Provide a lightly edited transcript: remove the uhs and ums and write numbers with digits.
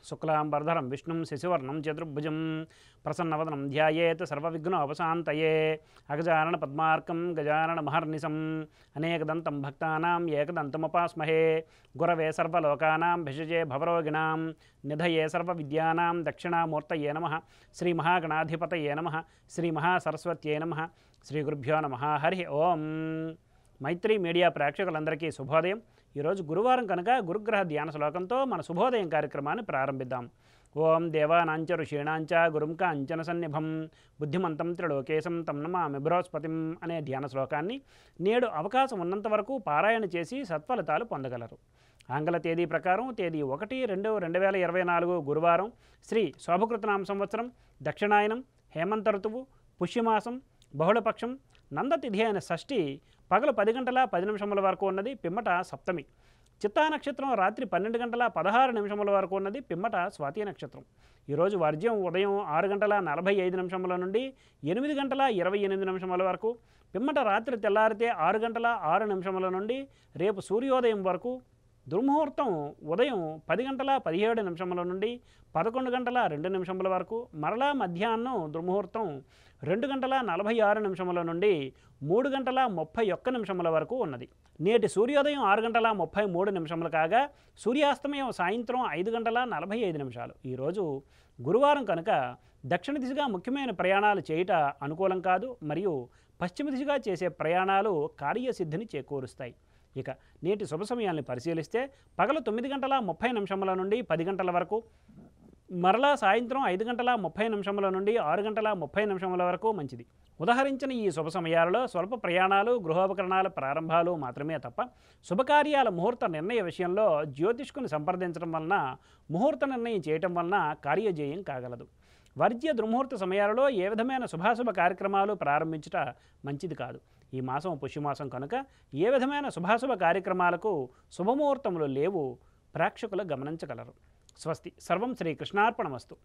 శుక్లాంబరధరం విష్ణుం శశివర్ణం చతుర్భుజం ప్రసన్నవదనం ధ్యాయేత్ సర్వవిఘ్నోపశాంతయే అగజానన పద్మార్కం గజానన మహర్నిశం అనేకదంతం భక్తానాం ఏకదంతముపాస్మహే గురవే సర్వలోకానాం భిషజే భవరోగిణాం నిధయే సర్వవిద్యానాం దక్షిణామూర్తయే నమః శ్రీ మహాగణాధిపతయే నమః శ్రీ మహాసరస్వత్యే నమః శ్రీ గురుభ్యో నమః హరి ఓం. మైత్రి మీడియా ప్రేక్షకులందరికీ శుభోదయం. ఈరోజు గురువారం కనుక గురుగ్రహ ధ్యాన శ్లోకంతో మన శుభోదయం కార్యక్రమాన్ని ప్రారంభిద్దాం. ఓం దేవానాంచ ఋషీణాంచ గురుం కాంచన సన్నిభం బుద్ధిమంతం త్రిలోకేశం తం నమామి బృహస్పతిం అనే ధ్యాన శ్లోకాన్ని నేడు అవకాశం ఉన్నంత వరకు పారాయణ చేసి సత్ఫలితాలు పొందగలరు. ఆంగ్ల తేదీ ప్రకారం తేదీ 1-2-2024 గురువారం, శ్రీ శోభకృతనామ సంవత్సరం, దక్షిణాయనం, హేమంత ఋతువు, పుష్యమాసం, బహుళపక్షం, నందతిథి అయిన షష్ఠి పగలు 10 గంటల 10 నిమిషముల వరకు ఉన్నది, పిమ్మట సప్తమి. చిత్తా నక్షత్రం రాత్రి 12 గంటల 16 నిమిషముల వరకు ఉన్నది, పిమ్మట స్వాతి నక్షత్రం. ఈరోజు వర్జ్యం ఉదయం 6 గంటల 45 నిమిషముల నుండి 8 గంటల 28 నిమిషముల వరకు, పిమ్మట రాత్రి తెల్లారితే 6 గంటల 6 నిమిషముల నుండి రేపు సూర్యోదయం వరకు. దుర్ముహూర్తం ఉదయం 10 గంటల 17 నిమిషముల నుండి 11 గంటల 2 నిమిషముల వరకు, మరలా మధ్యాహ్నం దుర్ముహూర్తం 2 గంటల 46 నిమిషముల నుండి 3 గంటల 31 నిమిషముల వరకు ఉన్నది. నేటి సూర్యోదయం 6 గంటల 33 నిమిషములు కాగా సూర్యాస్తమయం సాయంత్రం 5 గంటల 45 నిమిషాలు. ఈరోజు గురువారం కనుక దక్షిణ దిశగా ముఖ్యమైన ప్రయాణాలు చేయుట అనుకూలం కాదు, మరియు పశ్చిమ దిశగా చేసే ప్రయాణాలు కార్యసిద్ధిని చేకూరుస్తాయి. ఇక నేటి శుభ సమయాన్ని పరిశీలిస్తే పగలు 9 గంటల 30 నిమిషముల నుండి 10 గంటల వరకు, మరలా సాయంత్రం 5 గంటల 30 నిమిషముల నుండి 6 గంటల 30 నిమిషముల వరకు మంచిది. ఉదహరించిన ఈ శుభ సమయాలలో స్వల్ప ప్రయాణాలు, గృహోపకరణాల ప్రారంభాలు మాత్రమే తప్ప శుభకార్యాల ముహూర్త నిర్ణయ విషయంలో జ్యోతిష్కుని సంప్రదించడం వలన, ముహూర్త నిర్ణయం చేయటం వలన కార్యజయం కాగలదు. వర్జ్య దుర్ముహూర్త సమయాలలో ఏ విధమైన శుభాశుభ కార్యక్రమాలు ప్రారంభించుట మంచిది కాదు. ఈ మాసం పుష్యమాసం కనుక ఏ విధమైన శుభాశుభ కార్యక్రమాలకు శుభముహూర్తములు లేవు, ప్రేక్షకులు గమనించగలరు. స్వస్తి. సర్వం శ్రీకృష్ణార్పణమస్తు.